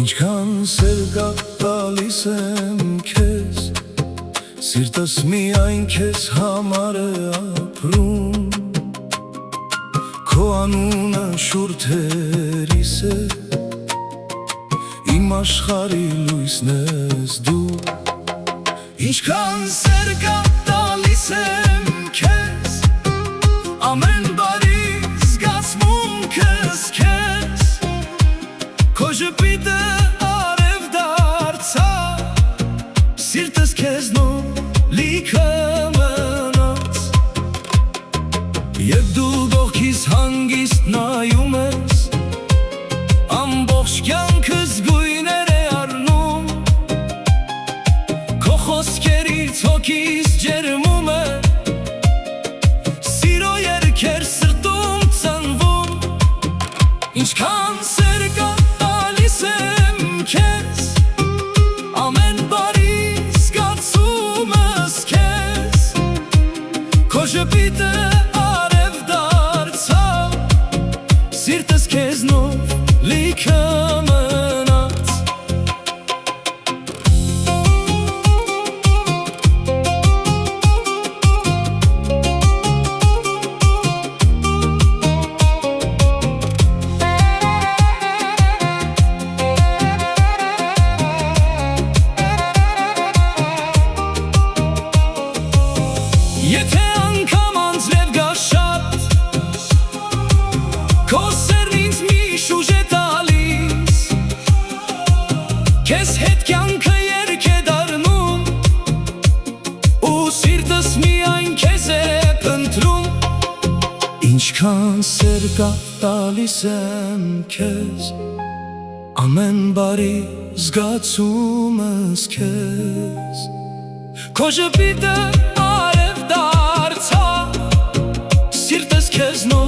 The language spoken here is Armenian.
Ինչքան սեր կա տալիս եմ քեզ, սիրտս միայն քեզ համար է ապրում, քո անունը շուրթերիս է, իմ աշխարհի լույսն ես դու։ Ինչքան սեր կա տալիս եմ քեզ, ամեն բարի զգացմունքս քեզ, քո ժպիտը արև դարձավ, սիրտս քեզնով լիքը մնաց, երբ դու գողքիս հանգիստ նայում ես, ամբողջ կյանքս գույներ է առնում, քո խոսքերից հոգիս ջերմում է, սիրո երգեր սրտում ծնվում։ Ինչքան սեր կա տալիս եմ քեզ, ամեն բարի զգացումս քեզ, քո ժպիտը արև դարձավ, սիրտս քեզնով լիքը մնաց։ Եթե անգամ անձրև գա շատ, քո սերն ինձ միշուժ է տալիս, քեզ հետ կյանքը երգ է դառնում, ու սիրտս միայն քեզ է փնտրում։ Ինչքան սեր կա տալիս եմ քեզ, ամեն բարի զգացումս քեզ, քո ժպիտը արև դարձավ, սիրտս քեզնով